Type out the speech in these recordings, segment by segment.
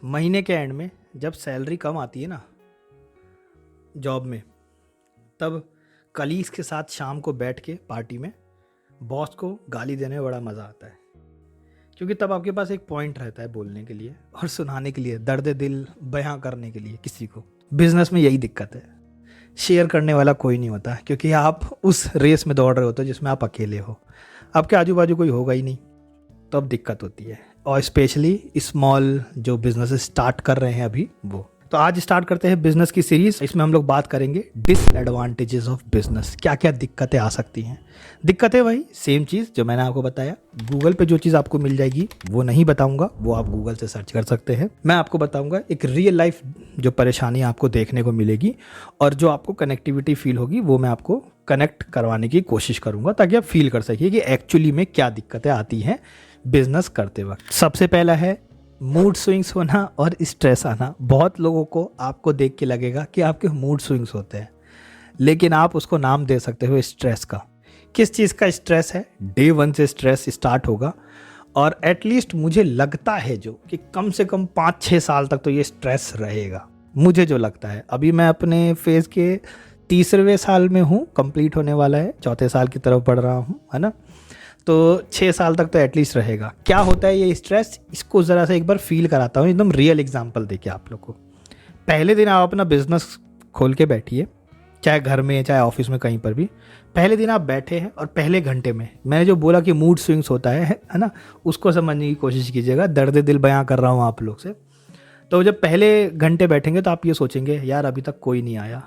महीने के एंड में जब सैलरी कम आती है ना जॉब में, तब कलीग्स के साथ शाम को बैठ के पार्टी में बॉस को गाली देने में बड़ा मज़ा आता है, क्योंकि तब आपके पास एक पॉइंट रहता है बोलने के लिए और सुनाने के लिए, दर्द दिल बयां करने के लिए किसी को। बिजनेस में यही दिक्कत है, शेयर करने वाला कोई नहीं होता, क्योंकि आप उस रेस में दौड़ रहे होते हो जिसमें आप अकेले हो, आपके आजू बाजू कोई होगा ही नहीं, तो अब दिक्कत होती है। और स्पेशली स्मॉल जो बिजनेस स्टार्ट कर रहे हैं अभी वो। तो आज स्टार्ट करते हैं बिजनेस की सीरीज। इसमें हम लोग बात करेंगे डिसएडवांटेजेस ऑफ बिजनेस, क्या क्या दिक्कतें आ सकती हैं। दिक्कतें वही सेम चीज़ जो मैंने आपको बताया, गूगल पे जो चीज़ आपको मिल जाएगी वो नहीं बताऊंगा, वो आप गूगल से सर्च कर सकते हैं। मैं आपको बताऊंगा एक रियल लाइफ जो परेशानी आपको देखने को मिलेगी और जो आपको कनेक्टिविटी फील होगी वो मैं आपको कनेक्ट करवाने की कोशिश करूंगा, ताकि आप फील कर सकिए कि एक्चुअली में क्या दिक्कतें आती हैं बिजनेस करते वक्त। सबसे पहला है मूड स्विंग्स होना और स्ट्रेस आना। बहुत लोगों को आपको देख के लगेगा कि आपके मूड स्विंग्स होते हैं, लेकिन आप उसको नाम दे सकते हो स्ट्रेस का। किस चीज़ का स्ट्रेस है? डे 1 से स्ट्रेस स्टार्ट होगा और एटलीस्ट मुझे लगता है जो कि कम से कम 5-6 साल तक तो ये स्ट्रेस रहेगा, मुझे जो लगता है। अभी मैं अपने फेज़ के 3रे साल में हूँ, कंप्लीट होने वाला है, 4थे साल की तरफ बढ़ रहा हूँ, है ना। तो 6 साल तक तो एटलीस्ट रहेगा। क्या होता है ये स्ट्रेस, इसको ज़रा सा एक बार फील कराता हूँ, एकदम रियल एग्जांपल देके आप लोग को। पहले दिन आप अपना बिजनेस खोल के बैठिए, चाहे घर में चाहे ऑफिस में कहीं पर भी। पहले दिन आप बैठे हैं और पहले घंटे में मैंने जो बोला कि मूड स्विंग्स होता है ना, उसको समझने की कोशिश कीजिएगा। दर्द दिल बयां कर रहा हूँ आप लोग से। तो जब पहले घंटे बैठेंगे तो आप ये सोचेंगे यार अभी तक कोई नहीं आया,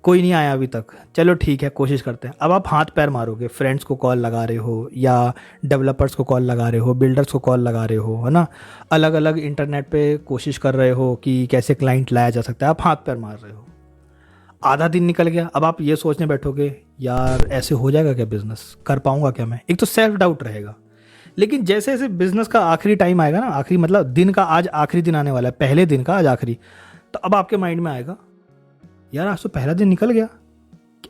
कोई नहीं आया अभी तक, चलो ठीक है कोशिश करते हैं। अब आप हाथ पैर मारोगे, फ्रेंड्स को कॉल लगा रहे हो या डेवलपर्स को कॉल लगा रहे हो, बिल्डर्स को कॉल लगा रहे हो, है ना। अलग अलग इंटरनेट पे कोशिश कर रहे हो कि कैसे क्लाइंट लाया जा सकता है, आप हाथ पैर मार रहे हो। आधा दिन निकल गया, अब आप ये सोचने बैठोगे यार ऐसे हो जाएगा क्या, बिजनेस कर पाऊंगा क्या मैं। एक तो सेल्फ डाउट रहेगा। लेकिन जैसे जैसे बिजनेस का आखिरी टाइम आएगा ना, आखिरी मतलब दिन का, आज आखिरी दिन आने वाला है, पहले दिन का आज आखिरी, तो अब आपके माइंड में आएगा यार आज तो पहला दिन निकल गया,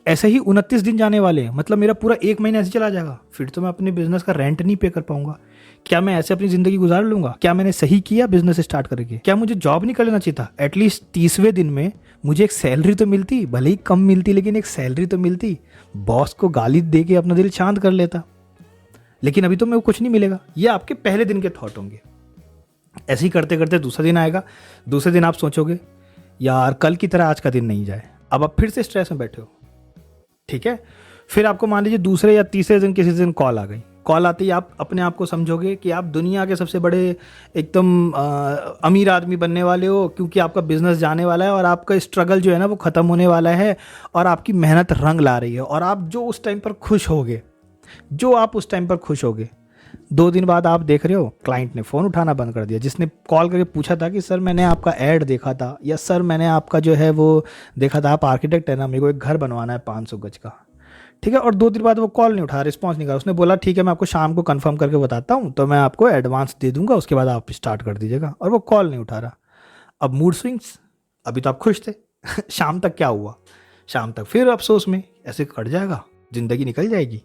ऐसे ही 29 दिन जाने वाले हैं, मतलब मेरा पूरा 1 महीना ऐसे चला जाएगा, फिर तो मैं अपने बिजनेस का रेंट नहीं पे कर पाऊंगा। क्या मैं ऐसे अपनी जिंदगी गुजार लूंगा? क्या मैंने सही किया बिजनेस स्टार्ट करके? क्या मुझे जॉब नहीं कर लेना चाहिए था? एटलीस्ट 30वें दिन में मुझे एक सैलरी तो मिलती, भले ही कम मिलती लेकिन एक सैलरी तो मिलती, बॉस को गाली दे के अपना दिल शांत कर लेता। लेकिन अभी तो मेरे को कुछ नहीं मिलेगा। ये आपके पहले दिन के थॉट होंगे। ऐसे ही करते करते दूसरा दिन आएगा, दूसरे दिन आप सोचोगे यार कल की तरह आज का दिन नहीं जाए। अब आप फिर से स्ट्रेस में बैठे हो, ठीक है। फिर आपको मान लीजिए दूसरे या तीसरे दिन किसी दिन कॉल आ गई। कॉल आते ही आप अपने आप को समझोगे कि आप दुनिया के सबसे बड़े एकदम अमीर आदमी बनने वाले हो, क्योंकि आपका बिजनेस जाने वाला है और आपका स्ट्रगल जो है ना वो ख़त्म होने वाला है और आपकी मेहनत रंग ला रही है। और आप जो उस टाइम पर खुश होगे, 2 दिन बाद आप देख रहे हो क्लाइंट ने फ़ोन उठाना बंद कर दिया, जिसने कॉल करके पूछा था कि सर मैंने आपका ऐड देखा था, या सर मैंने आपका जो है वो देखा था, आप आर्किटेक्ट है ना, मेरे को एक घर बनवाना है 500 गज का, ठीक है। और 2 दिन बाद वो कॉल नहीं उठा, रिस्पॉन्स नहीं करा। उसने बोला ठीक है मैं आपको शाम को कंफर्म करके बताता हूँ, तो मैं आपको एडवांस दे दूंगा, उसके बाद आप स्टार्ट कर दीजिएगा। और वो कॉल नहीं उठा रहा। अब मूड स्विंग्स, अभी तो आप खुश थे शाम तक क्या हुआ, शाम तक फिर अफसोस में ऐसे कट जाएगा, ज़िंदगी निकल जाएगी।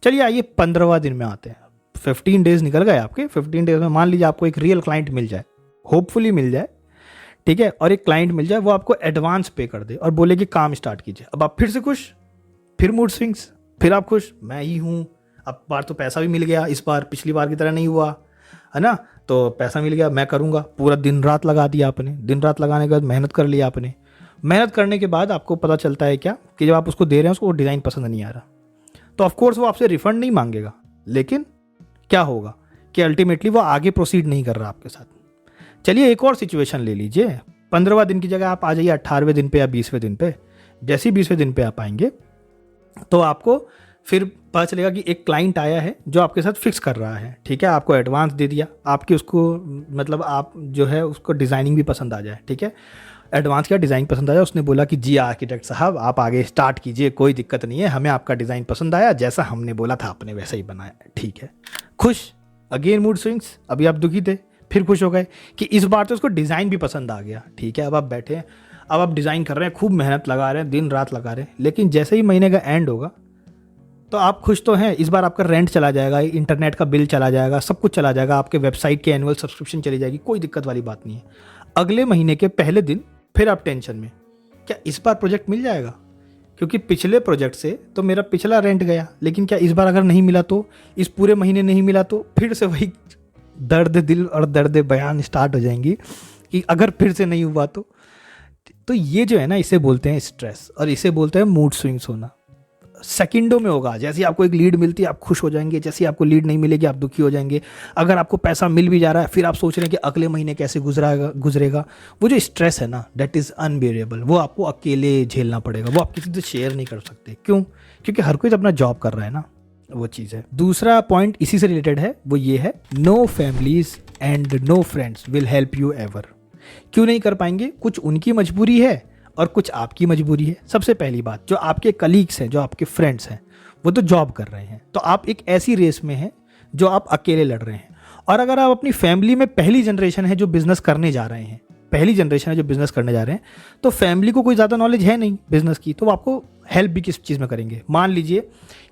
चलिए आइए 15वां दिन में आते हैं। 15 डेज निकल गए आपके। 15 डेज में मान लीजिए आपको एक रियल क्लाइंट मिल जाए, होपफुली मिल जाए, ठीक है। और एक क्लाइंट मिल जाए, वो आपको एडवांस पे कर दे और बोले कि काम स्टार्ट कीजिए। अब आप फिर से खुश, फिर मूड स्विंग्स, फिर आप खुश, मैं ही हूँ, अब बार तो पैसा भी मिल गया, इस बार पिछली बार की तरह नहीं हुआ, है ना। तो पैसा मिल गया, मैं करूँगा। पूरा दिन रात लगा दिया आपने, दिन रात लगाने के बाद मेहनत कर लिया आपने। मेहनत करने के बाद आपको पता चलता है क्या कि जब आप उसको दे रहे हैं उसको डिज़ाइन पसंद नहीं आ रहा, तो ऑफकोर्स वो आपसे रिफंड नहीं मांगेगा। लेकिन क्या होगा कि अल्टीमेटली वो आगे प्रोसीड नहीं कर रहा आपके साथ। चलिए एक और सिचुएशन ले लीजिए। 15वां दिन की जगह आप आ जाइए 18वें दिन पे या 20वें दिन पे। जैसे ही 20वें दिन पे आप आएंगे तो आपको फिर पता चलेगा कि एक क्लाइंट आया है जो आपके साथ फिक्स कर रहा है, ठीक है। आपको एडवांस दे दिया, आपकी उसको मतलब आप जो है उसको डिज़ाइनिंग भी पसंद आ जाए, ठीक है। एडवांस क्या, डिज़ाइन पसंद आया, उसने बोला कि जी आर्किटेक्ट साहब आप आगे स्टार्ट कीजिए, कोई दिक्कत नहीं है, हमें आपका डिज़ाइन पसंद आया, जैसा हमने बोला था आपने वैसा ही बनाया, ठीक है। खुश, अगेन मूड स्विंग्स। अभी आप दुखी थे, फिर खुश हो गए कि इस बार तो उसको डिज़ाइन भी पसंद आ गया, ठीक है। अब आप बैठे हैं, अब आप डिज़ाइन कर रहे हैं, खूब मेहनत लगा रहे हैं, दिन रात लगा रहे हैं। लेकिन जैसे ही महीने का एंड होगा तो आप खुश तो हैं, इस बार आपका रेंट चला जाएगा, इंटरनेट का बिल चला जाएगा, सब कुछ चला जाएगा, आपके वेबसाइट के एनुअल सब्सक्रिप्शन चली जाएगी, कोई दिक्कत वाली बात नहीं है। अगले महीने के पहले दिन फिर आप टेंशन में, क्या इस बार प्रोजेक्ट मिल जाएगा? क्योंकि पिछले प्रोजेक्ट से तो मेरा पिछला रेंट गया, लेकिन क्या इस बार अगर नहीं मिला तो, इस पूरे महीने नहीं मिला तो फिर से वही दर्द दिल और दर्द बयान स्टार्ट हो जाएंगी कि अगर फिर से नहीं हुआ तो ये जो है ना, इसे बोलते हैं स्ट्रेस और इसे बोलते हैं मूड स्विंग्स होना। सेकंडों में होगा। जैसे ही आपको एक लीड मिलती है आप खुश हो जाएंगे, जैसे ही आपको लीड नहीं मिलेगी आप दुखी हो जाएंगे। अगर आपको पैसा मिल भी जा रहा है फिर आप सोच रहे हैं कि अगले महीने कैसे गुजरेगा। वो जो स्ट्रेस है ना, दैट इज़ अनबेरेबल। वो आपको अकेले झेलना पड़ेगा, वो आप किसी से शेयर नहीं कर सकते। क्यों? क्योंकि हर कोई अपना जॉब कर रहा है ना, वो चीज़ है। दूसरा पॉइंट इसी से रिलेटेड है, वो ये है, no families and no friends will help you ever. क्यों नहीं कर पाएंगे? कुछ उनकी मजबूरी है और कुछ आपकी मजबूरी है। सबसे पहली बात, जो आपके कलीग्स हैं, जो आपके फ्रेंड्स हैं, वो तो जॉब कर रहे हैं, तो आप एक ऐसी रेस में हैं जो आप अकेले लड़ रहे हैं। और अगर आप अपनी फैमिली में पहली जनरेशन है जो बिजनेस करने जा रहे हैं, तो फैमिली को कोई ज़्यादा नॉलेज है नहीं बिजनेस की, तो वो आपको हेल्प भी किस चीज़ में करेंगे? मान लीजिए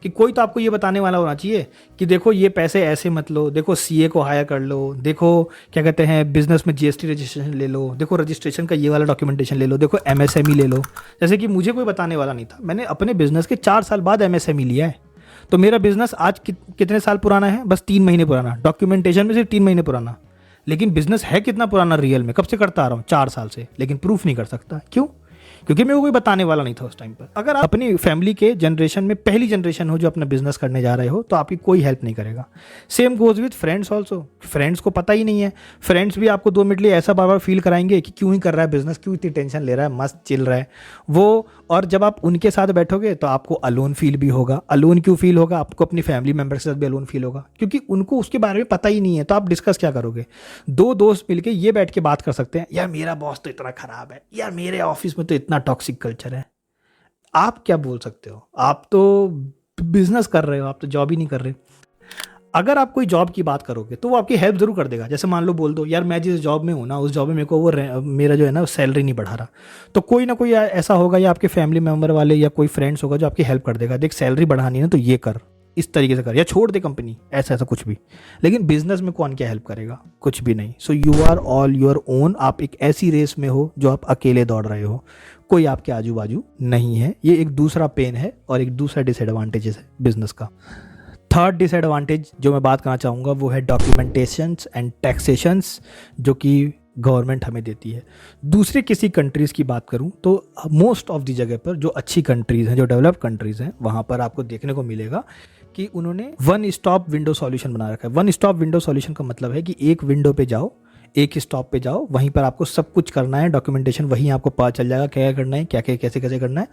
कि कोई तो आपको ये बताने वाला होना चाहिए कि देखो ये पैसे ऐसे मत लो, देखो सीए को हायर कर लो, देखो क्या कहते हैं बिजनेस में जीएसटी रजिस्ट्रेशन ले लो, देखो रजिस्ट्रेशन का ये वाला डॉक्यूमेंटेशन ले लो, देखो एमएसएमई ले लो। जैसे कि मुझे कोई बताने वाला नहीं था, मैंने अपने बिजनेस के 4 साल बाद एमएसएमई लिया है। तो मेरा बिजनेस आज कितने साल पुराना है? बस 3 महीने पुराना। डॉक्यूमेंटेशन में सिर्फ 3 महीने पुराना, लेकिन बिजनेस है कितना पुराना रियल में? कब से करता आ रहा हूँ? 4 साल से। लेकिन प्रूफ नहीं कर सकता। क्यों? क्योंकि मेरे को कोई बताने वाला नहीं था उस टाइम पर। अगर आप अपनी फैमिली के जनरेशन में पहली जनरेशन हो जो अपना बिजनेस करने जा रहे हो, तो आपकी कोई हेल्प नहीं करेगा। Same goes with friends also. Friends को पता ही नहीं है, फ्रेंड्स भी आपको 2 मिनट लिए ऐसा बार बार फील कराएंगे कि क्यों ही कर रहा है बिजनेस, क्यों इतनी टेंशन ले रहा है, मस्त चिल रहा है वो। और जब आप उनके साथ बैठोगे तो आपको अलोन फील भी होगा। अलोन क्यों फील होगा? आपको अपनी फैमिली मेंबर के साथ भी अलोन फील होगा, क्योंकि उनको उसके बारे में पता ही नहीं है। तो आप डिस्कस क्या करोगे? 2 दोस्त मिलके ये बैठ के बात कर सकते हैं, यार मेरा बॉस तो इतना खराब है, यार मेरे ऑफिस में तो इतना टॉक्सिक कल्चर है। आप क्या बोल सकते हो? आप तो बिजनेस कर रहे हो, आप तो जॉब ही नहीं कर रहे। अगर आप कोई जॉब की बात करोगे तो वो आपकी हेल्प जरूर कर देगा। जैसे मान लो बोल दो, यार मैं जिस जॉब में हूँ ना, उस जॉब में मेरे को मेरा जो है ना सैलरी नहीं बढ़ा रहा, तो कोई ना कोई ऐसा होगा, या आपके फैमिली मेंबर वाले या कोई फ्रेंड्स होगा जो आपकी हेल्प कर देगा। देख सैलरी बढ़ानी है ना तो ये कर, इस तरीके से कर, या छोड़ दे कंपनी, ऐसा ऐसा कुछ भी। लेकिन बिजनेस में कौन क्या हेल्प करेगा? कुछ भी नहीं। So you are all your own. आप एक ऐसी रेस में हो जो आप अकेले दौड़ रहे हो, कोई आपके आजू बाजू नहीं है। ये एक दूसरा पेन है और एक दूसरा डिसएडवांटेजेस है बिजनेस का। थर्ड डिसएडवांटेज जो मैं बात करना चाहूँगा वो है डॉक्यूमेंटेशंस एंड टैक्सेशंस, जो कि गवर्नमेंट हमें देती है। दूसरे किसी कंट्रीज़ की बात करूं तो मोस्ट ऑफ दी जगह पर जो अच्छी कंट्रीज़ हैं, जो डेवलप्ड कंट्रीज़ हैं, वहाँ पर आपको देखने को मिलेगा कि उन्होंने वन स्टॉप विंडो सॉल्यूशन बना रखा है। वन स्टॉप विंडो सॉल्यूशन का मतलब है कि एक विंडो पे जाओ, एक स्टॉप पे जाओ, वहीं पर आपको सब कुछ करना है, डॉक्यूमेंटेशन वहीं आपको पता चल जाएगा क्या करना है, क्या क्या कैसे कैसे करना है,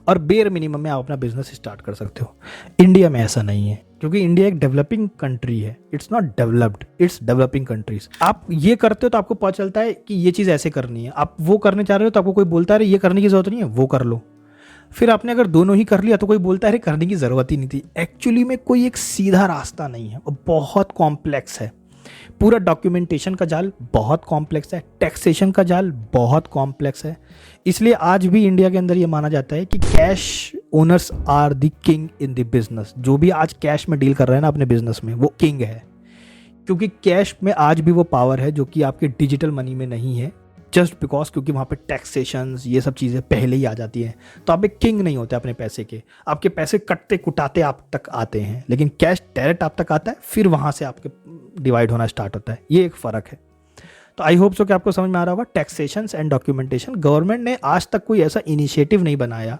और बेयर मिनिमम में आप अपना बिजनेस स्टार्ट कर सकते हो। इंडिया में ऐसा नहीं है, क्योंकि इंडिया एक डेवलपिंग कंट्री है। It's not developed, it's developing countries. आप ये करते हो तो आपको पता चलता है कि ये चीज़ ऐसे करनी है। आप वो करने चाह रहे हो तो आपको कोई बोलता है ये करने की जरूरत नहीं है, वो कर लो। फिर आपने अगर दोनों ही कर लिया तो कोई बोलता है करने की ज़रूरत ही नहीं थी। एक्चुअली में कोई एक सीधा रास्ता नहीं है, वो बहुत कॉम्प्लेक्स है। पूरा डॉक्यूमेंटेशन का जाल बहुत कॉम्प्लेक्स है, टैक्सेशन का जाल बहुत कॉम्प्लेक्स है। इसलिए आज भी इंडिया के अंदर ये माना जाता है कि cash owners are the king in the business. जो भी आज कैश में डील कर रहा है ना अपने बिजनेस में, वो किंग है, क्योंकि कैश में आज भी वो पावर है जो कि आपके डिजिटल मनी में नहीं है। जस्ट बिकॉज क्योंकि वहाँ पे टैक्सेशंस ये सब चीज़ें पहले ही आ जाती हैं, तो आप एक किंग नहीं होते अपने पैसे के। आपके पैसे कटते कुटाते आप तक आते हैं, लेकिन कैश डायरेक्ट आप तक आता है, फिर वहाँ से आपके डिवाइड होना स्टार्ट होता है। ये एक फ़र्क है। तो आई होप सो कि आपको समझ में आ रहा होगा। टैक्सेशंस एंड डॉक्यूमेंटेशन, गवर्नमेंट ने आज तक कोई ऐसा इनिशिएटिव नहीं बनाया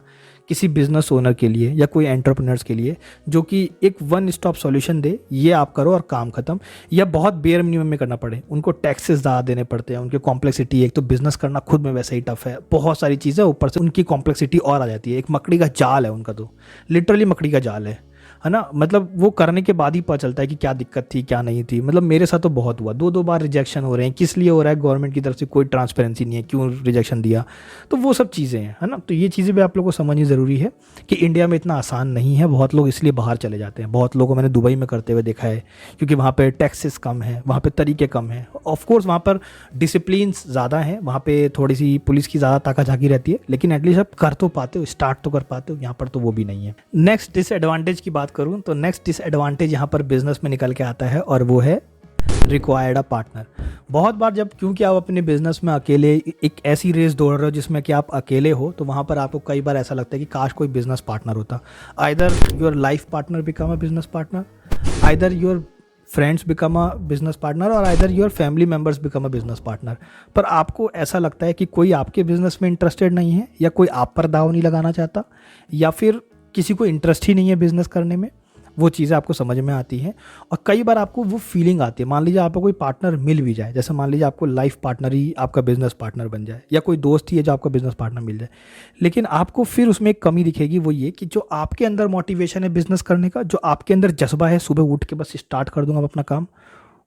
किसी बिजनेस ओनर के लिए या कोई एंटरप्रेन्योर्स के लिए जो कि एक वन स्टॉप सॉल्यूशन दे, ये आप करो और काम खत्म, या बहुत बेयर मिनिमम में करना पड़े। उनको टैक्सेस ज़्यादा देने पड़ते हैं, उनकी कॉम्प्लेक्सिटी, एक तो बिजनेस करना खुद में वैसे ही टफ है, बहुत सारी चीज़ें, ऊपर से उनकी कॉम्प्लेक्सिटी और आ जाती है। एक मकड़ी का जाल है उनका, तो लिटरली मकड़ी का जाल है ना। मतलब वो करने के बाद ही पता चलता है कि क्या दिक्कत थी क्या नहीं थी। मतलब मेरे साथ तो बहुत हुआ, 2 बार रिजेक्शन हो रहे हैं। किस लिए हो रहा है? गवर्नमेंट की तरफ से कोई ट्रांसपेरेंसी नहीं है, क्यों रिजेक्शन दिया, तो वो सब चीज़ें हैं, है ना। तो ये चीज़ें भी आप लोगों को समझनी ज़रूरी है कि इंडिया में इतना आसान नहीं है। बहुत लोग इसलिए बाहर चले जाते हैं। बहुत लोगों को मैंने दुबई में करते हुए देखा है, क्योंकि वहाँ पर टैक्सेस कम है, वहाँ पर तरीके कम हैं। ऑफकोर्स वहाँ पर डिसिप्लिन्स ज़्यादा हैं, वहाँ पर थोड़ी सी पुलिस की ज़्यादा ताका झाकी रहती है, लेकिन एटलीस्ट आप कर तो पाते हो, स्टार्ट तो कर पाते हो। यहाँ पर तो वो भी नहीं है। नेक्स्ट डिसएडवांटेज की बात करूं तो नेक्स्ट डिसएडवांटेज यहाँ पर बिजनेस में निकल के आता है और वो है रिक्वायर्ड अ पार्टनर। बहुत बार जब क्योंकि आप अपने बिजनेस में अकेले एक ऐसी रेस दौड़ रहे हो जिसमें कि आप अकेले हो, तो वहाँ पर आपको कई बार ऐसा लगता है कि काश कोई बिजनेस पार्टनर होता। Either your life partner become a business partner, either your friends become a business partner और either your family members become a business partner. पर आपको ऐसा लगता है कि कोई आपके बिजनेस में इंटरेस्टेड नहीं है, या कोई आप पर दाव नहीं लगाना चाहता, या फिर किसी को इंटरेस्ट ही नहीं है बिजनेस करने में। वो चीज़ें आपको समझ में आती हैं और कई बार आपको वो फीलिंग आती है। मान लीजिए आपको कोई पार्टनर मिल भी जाए, जैसे मान लीजिए आपको लाइफ पार्टनर ही आपका बिजनेस पार्टनर बन जाए, या कोई दोस्त ही है जो आपका बिजनेस पार्टनर मिल जाए, लेकिन आपको फिर उसमें एक कमी दिखेगी। वो ये कि जो आपके अंदर मोटिवेशन है बिजनेस करने का, जो आपके अंदर जज्बा है सुबह उठ के बस स्टार्ट कर दूंगा अपना काम,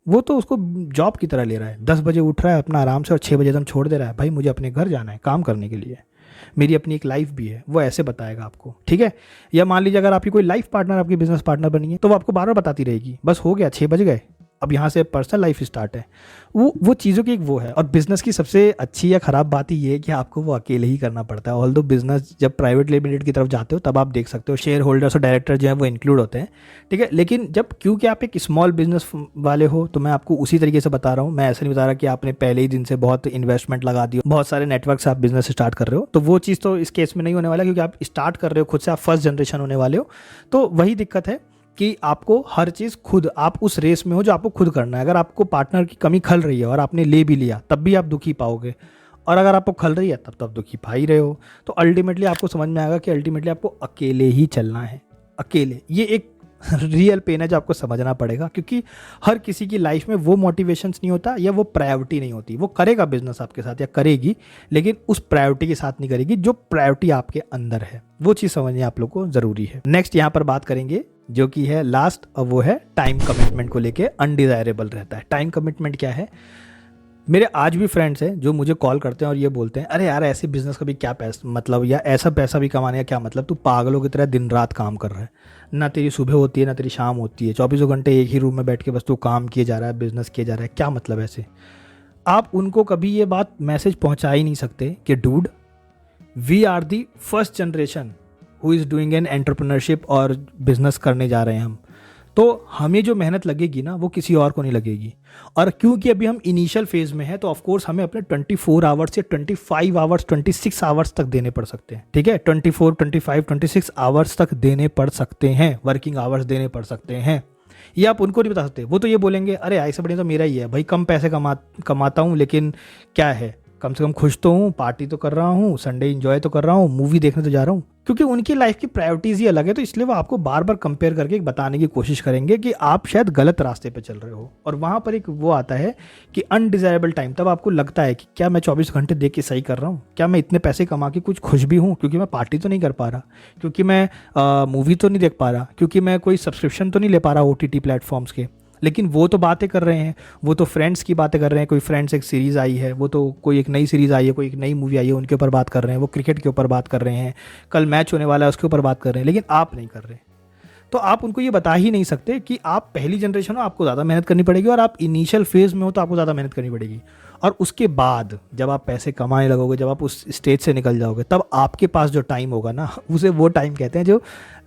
वो तो उसको जॉब की तरह ले रहा है। 10 बजे उठ रहा है अपना आराम से और 6 बजे एकदम छोड़ दे रहा है, भाई मुझे अपने घर जाना है काम करने के लिए, मेरी अपनी एक लाइफ भी है। वो ऐसे बताएगा आपको, ठीक है। या मान लीजिए अगर आपकी कोई लाइफ पार्टनर आपकी बिजनेस पार्टनर बनी है, तो वो आपको बार बार बताती रहेगी बस हो गया 6 बज गए, अब यहाँ से पर्सनल लाइफ स्टार्ट है। वो चीज़ों की एक वो है। और बिजनेस की सबसे अच्छी या ख़राब बात ही ये है कि आपको वो अकेले ही करना पड़ता है। ऑल्दो बिजनेस जब प्राइवेट लिमिटेड की तरफ जाते हो तब आप देख सकते हो शेयर होल्डर्स और डायरेक्टर जो है वो इंक्लूड होते हैं, ठीक है। लेकिन जब क्योंकि आप एक स्मॉल बिजनेस वाले हो, तो मैं आपको उसी तरीके से बता रहा हूँ। मैं ऐसे नहीं बता रहा कि आपने पहले ही दिन से बहुत इन्वेस्टमेंट लगा दी, बहुत सारे नेटवर्क से आप बिजनेस स्टार्ट कर रहे हो, तो वो चीज़ तो इस केस में नहीं होने वाला, क्योंकि आप स्टार्ट कर रहे हो खुद से, आप फर्स्ट जनरेशन होने वाले हो। तो वही दिक्कत है कि आपको हर चीज़ खुद, आप उस रेस में हो जो आपको खुद करना है। अगर आपको पार्टनर की कमी खल रही है और आपने ले भी लिया, तब भी आप दुखी पाओगे, और अगर आपको खल रही है तब तब दुखी पा ही रहे हो। तो अल्टीमेटली आपको समझ में आएगा कि अल्टीमेटली आपको अकेले ही चलना है, अकेले। ये एक रियल पेन है जो आपको समझना पड़ेगा, क्योंकि हर किसी की लाइफ में वो मोटिवेशंस नहीं होता या वो प्रायोरिटी नहीं होती। वो करेगा बिजनेस आपके साथ या करेगी, लेकिन उस प्रायोरिटी के साथ नहीं करेगी जो प्रायोरिटी आपके अंदर है। वो चीज़ समझनी आप लोग को ज़रूरी है। नेक्स्ट यहाँ पर बात करेंगे जो कि है लास्ट, और वो है टाइम कमिटमेंट को लेके अनडिजायरेबल रहता है। टाइम कमिटमेंट क्या है? मेरे आज भी फ्रेंड्स हैं जो मुझे कॉल करते हैं और ये बोलते हैं, अरे यार ऐसे बिजनेस का भी क्या पैसा मतलब, या ऐसा पैसा भी कमाने का क्या मतलब, तू पागलों की तरह दिन रात काम कर रहा है, ना तेरी सुबह होती है ना तेरी शाम होती है, 24 घंटे एक ही रूम में बैठ के बस तू काम किए जा रहा है, बिजनेस किए जा रहा है, क्या मतलब ऐसे। आप उनको कभी ये बात मैसेज पहुंचा ही नहीं सकते कि dude, we are the first generation who is doing an entrepreneurship और बिजनेस करने जा रहे हैं हम, तो हमें जो मेहनत लगेगी ना वो किसी और को नहीं लगेगी। और क्योंकि अभी हम इनिशियल फेज में हैं, तो ऑफकोर्स हमें अपने 24 आवर्स या 25 आवर्स 26 आवर्स तक देने पड़ सकते हैं, ठीक है। 24, 25, 26 आवर्स तक देने पड़ सकते हैं, वर्किंग आवर्स देने पड़ सकते हैं। ये आप उनको नहीं बता सकते। वो तो ये बोलेंगे, अरे ऐसे बढ़िया तो मेरा ही है भाई, कम पैसे कमाता हूँ, लेकिन क्या है, कम से कम खुश तो हूँ, पार्टी तो कर रहा हूँ, संडे एंजॉय तो कर रहा हूँ, मूवी देखने तो जा रहा हूँ। क्योंकि उनकी लाइफ की प्रायोरिटीज ही अलग है, तो इसलिए वो आपको बार बार कंपेयर करके बताने की कोशिश करेंगे कि आप शायद गलत रास्ते पे चल रहे हो। और वहाँ पर एक वो आता है कि अनडिजायरेबल टाइम। तब आपको लगता है कि क्या मैं 24 घंटे देख के सही कर रहा हूँ, क्या मैं इतने पैसे कमा के कुछ खुश भी हूँ, क्योंकि मैं पार्टी तो नहीं कर पा रहा, क्योंकि मैं मूवी तो नहीं देख पा रहा, क्योंकि मैं कोई सब्सक्रिप्शन तो नहीं ले पा रहा OTT प्लेटफॉर्म्स के। लेकिन वो तो बातें कर रहे हैं, वो तो फ्रेंड्स की बातें कर रहे हैं। कोई फ्रेंड्स एक सीरीज़ आई है, वो तो कोई एक नई सीरीज़ आई है, कोई एक नई मूवी आई है, उनके ऊपर बात कर रहे हैं। वो क्रिकेट के ऊपर बात कर रहे हैं, कल मैच होने वाला है उसके ऊपर बात कर रहे हैं, लेकिन आप नहीं कर रहे। तो आप उनको ये बता ही नहीं सकते कि आप पहली जनरेशन हो, आपको ज़्यादा मेहनत करनी पड़ेगी, और आप इनिशियल फेज़ में हो तो आपको ज़्यादा मेहनत करनी पड़ेगी। और उसके बाद जब आप पैसे कमाने लगोगे, जब आप उस स्टेज से निकल जाओगे, तब आपके पास जो टाइम होगा ना, उसे वो टाइम कहते हैं जो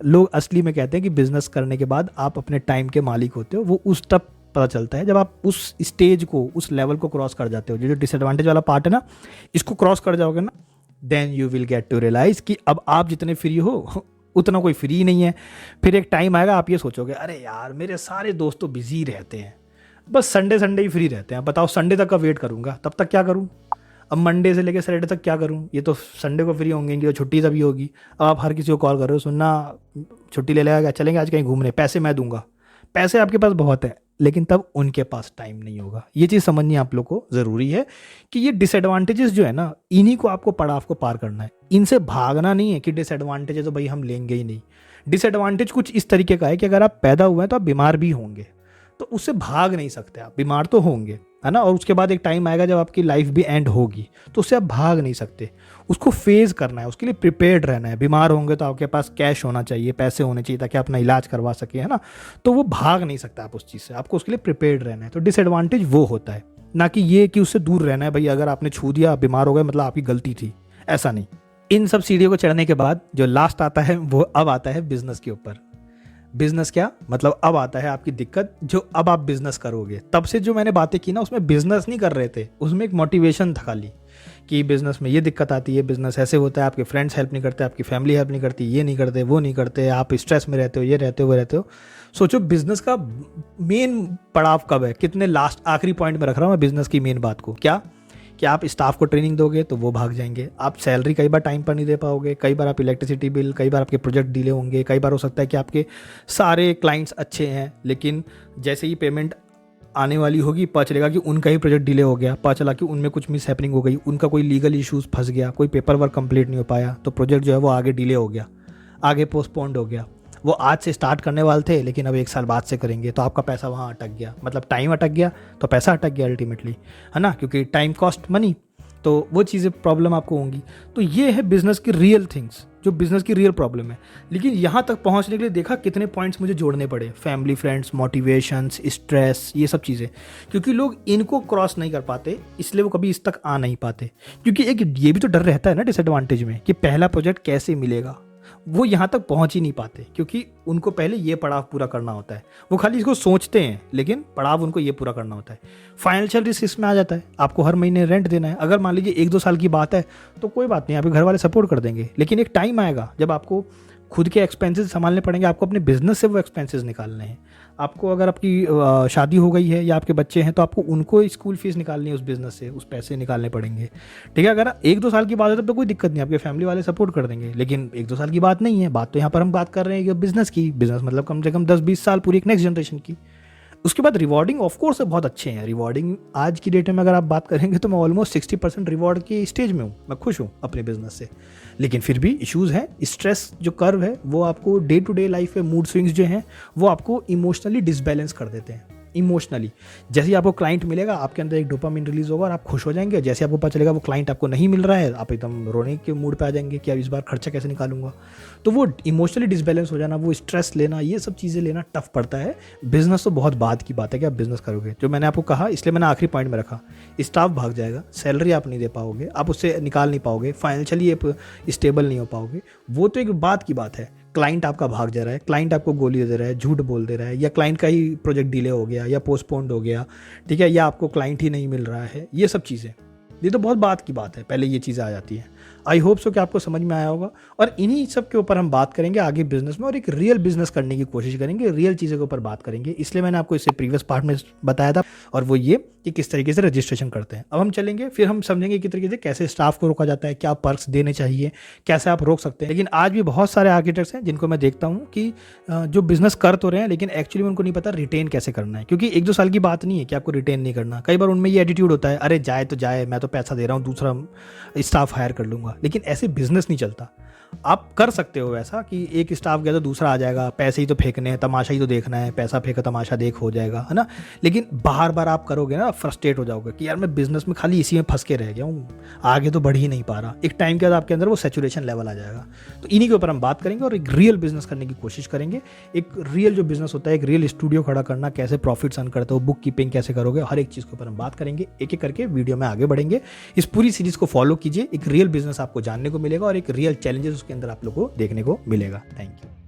लोग असली में कहते हैं कि बिजनेस करने के बाद आप अपने टाइम के मालिक होते हो। वो उस तब पता चलता है जब आप उस स्टेज को, उस लेवल को क्रॉस कर जाते हो। जो डिसएडवांटेज वाला पार्ट है ना, इसको क्रॉस कर जाओगे ना, then you will get to realise कि अब आप जितने फ्री हो उतना कोई फ्री नहीं है। फिर एक टाइम आएगा आप ये सोचोगे, अरे यार मेरे सारे दोस्त तो बिजी रहते हैं, बस संडे ही फ्री रहते हैं, बताओ संडे तक का वेट करूँगा, तब तक क्या करूँ, अब मंडे से लेकर सैटरडे तक क्या करूँ, ये तो संडे को फ्री होंगे, तो छुट्टी तभी होगी। अब आप हर किसी को कॉल कर रहे हो, सुनना छुट्टी ले लेगा क्या, चलेंगे आज कहीं घूमने, पैसे मैं दूंगा। पैसे आपके पास बहुत है, लेकिन तब उनके पास टाइम नहीं होगा। ये चीज़ समझनी आप लोग को ज़रूरी है कि ये डिसएडवांटेजेस जो है ना, इन्हीं को आपको पड़ाव को पार करना है। इनसे भागना नहीं है कि डिसएडवांटेज है तो भाई हम लेंगे ही नहीं। डिसएडवांटेज कुछ इस तरीके का है कि अगर आप पैदा हुए हैं तो आप बीमार भी होंगे, तो उससे भाग नहीं सकते। आप बीमार तो होंगे, है ना, और उसके बाद एक टाइम आएगा जब आपकी लाइफ भी एंड होगी, तो उससे आप भाग नहीं सकते। उसको फेस करना है, उसके लिए प्रिपेयर्ड रहना है। बीमार होंगे तो आपके पास कैश होना चाहिए, पैसे होने चाहिए ताकि अपना इलाज करवा सके, है ना। तो वो भाग नहीं सकता आप उस चीज़ से, आपको उसके लिए प्रिपेयर्ड रहना है। तो डिसएडवांटेज वो होता है, ना कि ये कि उससे दूर रहना है। भाई अगर आपने छू दिया, बीमार हो गए, मतलब आपकी गलती थी, ऐसा नहीं। इन सब सीढ़ियों को चढ़ने के बाद जो लास्ट आता है वो अब आता है बिजनेस के ऊपर। बिजनेस क्या मतलब अब आता है आपकी दिक्कत, जो अब आप बिजनेस करोगे। तब से जो मैंने बातें की ना, उसमें बिजनेस नहीं कर रहे थे, उसमें एक मोटिवेशन था खाली कि बिजनेस में ये दिक्कत आती है, बिजनेस ऐसे होता है, आपके फ्रेंड्स हेल्प नहीं करते, आपकी फैमिली हेल्प नहीं करती, ये नहीं करते, वो नहीं करते, आप स्ट्रेस में रहते हो, ये रहते हो, वो रहते हो। सोचो बिजनेस का मेन पड़ाव कब है, कितने लास्ट आखिरी पॉइंट में रख रहा हूँ मैं बिजनेस की मेन बात को। क्या कि आप स्टाफ को ट्रेनिंग दोगे तो वो भाग जाएंगे, आप सैलरी कई बार टाइम पर नहीं दे पाओगे, कई बार आप इलेक्ट्रिसिटी बिल, कई बार आपके प्रोजेक्ट डिले होंगे, कई बार हो सकता है कि आपके सारे क्लाइंट्स अच्छे हैं लेकिन जैसे ही पेमेंट आने वाली होगी पता चलेगा कि उनका ही प्रोजेक्ट डिले हो गया, पता चला कि उनमें कुछ मिस हैपनिंग हो गई, उनका कोई लीगल इश्यूज फंस गया, कोई पेपर वर्क कंप्लीट नहीं हो पाया, तो प्रोजेक्ट जो है वो आगे डिले हो गया, आगे पोस्टपोन्ड हो गया। वो आज से स्टार्ट करने वाले थे लेकिन अब 1 साल बाद से करेंगे, तो आपका पैसा वहाँ अटक गया, मतलब टाइम अटक गया तो पैसा अटक गया अल्टीमेटली, है ना, क्योंकि टाइम कॉस्ट मनी। तो वो चीज़ें प्रॉब्लम आपको होंगी। तो ये है बिजनेस की रियल थिंग्स, जो बिजनेस की रियल प्रॉब्लम है। लेकिन यहाँ तक पहुँचने के लिए देखा कितने पॉइंट्स मुझे जोड़ने पड़े, फैमिली, फ्रेंड्स, मोटिवेशंस, स्ट्रेस, ये सब चीज़ें, क्योंकि लोग इनको क्रॉस नहीं कर पाते, इसलिए वो कभी इस तक आ नहीं पाते। क्योंकि एक ये भी तो डर रहता है ना डिसएडवांटेज में कि पहला प्रोजेक्ट कैसे मिलेगा, वो यहाँ तक पहुँच ही नहीं पाते क्योंकि उनको पहले ये पड़ाव पूरा करना होता है। वो खाली इसको सोचते हैं लेकिन पड़ाव उनको ये पूरा करना होता है। फाइनेंशियल रिस्क इसमें आ जाता है, आपको हर महीने रेंट देना है। अगर मान लीजिए 1-2 साल की बात है तो कोई बात नहीं, आपके घर वाले सपोर्ट कर देंगे, लेकिन एक टाइम आएगा जब आपको खुद के एक्सपेंसेस संभालने पड़ेंगे, आपको अपने बिजनेस से वो एक्सपेंसेस निकालने हैं। आपको अगर आपकी शादी हो गई है या आपके बच्चे हैं तो आपको उनको स्कूल फीस निकालनी है, उस बिजनेस से उस पैसे निकालने पड़ेंगे। ठीक है, अगर 1-2 साल की बात है तब तो कोई दिक्कत नहीं, आपके फैमिली वाले सपोर्ट कर देंगे। लेकिन 1-2 साल की बात नहीं है, बात तो यहाँ पर हम बात कर रहे हैं कि बिजनेस की, बिजनेस मतलब कम से कम 10-20 साल पूरी एक नेक्स्ट जनरेशन की। उसके बाद रिवॉर्डिंग ऑफकोर्स बहुत अच्छे हैं। रिवॉर्डिंग आज की डेट में अगर आप बात करेंगे तो मैं ऑलमोस्ट 60% रिवॉर्ड की स्टेज में हूँ, मैं खुश हूँ अपने बिजनेस से। लेकिन फिर भी इश्यूज़ हैं, स्ट्रेस जो कर्व है वो आपको डे टू डे लाइफ में मूड स्विंग्स जो हैं वो आपको इमोशनली डिसबैलेंस कर देते हैं। इमोशनली जैसे ही आपको क्लाइंट मिलेगा आपके अंदर एक डोपामिन रिलीज होगा और आप खुश हो जाएंगे। जैसे आपको पता चलेगा वो क्लाइंट आपको नहीं मिल रहा है, आप एकदम रोने के मूड पे आ जाएंगे कि अब इस बार खर्चा कैसे निकालूंगा। तो वो इमोशनली डिसबैलेंस हो जाना, वो स्ट्रेस लेना, ये सब चीज़ें लेना टफ पड़ता है। बिजनेस तो बहुत बाद की बात है कि आप बिजनेस करोगे, जो मैंने आपको कहा, इसलिए मैंने आखिरी पॉइंट में रखा। स्टाफ भाग जाएगा, सैलरी आप नहीं दे पाओगे, आप उससे निकाल नहीं पाओगे, फाइनेंशियली आप स्टेबल नहीं हो पाओगे, वो तो एक बात की बात है। क्लाइंट आपका भाग जा रहा है, क्लाइंट आपको गोली दे रहा है, झूठ बोल दे रहा है, या क्लाइंट का ही प्रोजेक्ट डिले हो गया या पोस्टपोन्ड हो गया, ठीक है, या आपको क्लाइंट ही नहीं मिल रहा है, ये सब चीज़ें, ये तो बहुत बात की बात है, पहले ये चीज़ें आ जाती हैं। आई होप सो कि आपको समझ में आया होगा। और इन्हीं सब के ऊपर हम बात करेंगे आगे बिजनेस में, और एक रियल बिजनेस करने की कोशिश करेंगे, रियल चीज़ों के ऊपर बात करेंगे। इसलिए मैंने आपको इससे प्रीवियस पार्ट में बताया था, और वो ये कि किस तरीके से रजिस्ट्रेशन करते हैं। अब हम चलेंगे, फिर हम समझेंगे कि तरीके से कैसे स्टाफ को रोका जाता है, क्या पर्क्स देने चाहिए, कैसे आप रोक सकते हैं। लेकिन आज भी बहुत सारे आर्किटेक्ट्स हैं जिनको मैं देखता हूँ कि जो बिजनेस कर तो रहे हैं लेकिन एक्चुअली उनको नहीं पता रिटेन कैसे करना है। क्योंकि 1-2 साल की बात नहीं है कि आपको रिटेन नहीं करना, कई बार उनमें ये एटीट्यूड होता है, अरे जाए तो जाए, मैं तो पैसा दे रहा हूँ, दूसरा स्टाफ हायर कर लूँगा। लेकिन ऐसे बिजनेस नहीं चलता। आप कर सकते हो ऐसा कि एक स्टाफ गया तो दूसरा आ जाएगा, पैसे ही तो फेंकने हैं, तमाशा ही तो देखना है, पैसा फेंका तमाशा देख हो जाएगा, है ना। लेकिन बार बार आप करोगे ना, फ्रस्ट्रेट हो जाओगे कि यार मैं बिजनेस में खाली इसी में फंस के रह गया हूँ, आगे तो बढ़ ही नहीं पा रहा। एक टाइम के बाद आपके अंदर वो सैचुरेशन लेवल आ जाएगा। तो इन्हीं के ऊपर हम बात करेंगे और एक रियल बिजनेस करने की कोशिश करेंगे। एक रियल जो बिजनेस होता है, एक रियल स्टूडियो खड़ा करना, कैसे प्रॉफिट्स अर्न करते हो, बुक कीपिंग कैसे करोगे, हर एक चीज़ के ऊपर हम बात करेंगे। एक एक करके वीडियो में आगे बढ़ेंगे। इस पूरी सीरीज को फॉलो कीजिए, एक रियल बिजनेस आपको जानने को मिलेगा और एक रियल चैलेंजेस उसके अंदर आप लोग को देखने को मिलेगा। Thank you.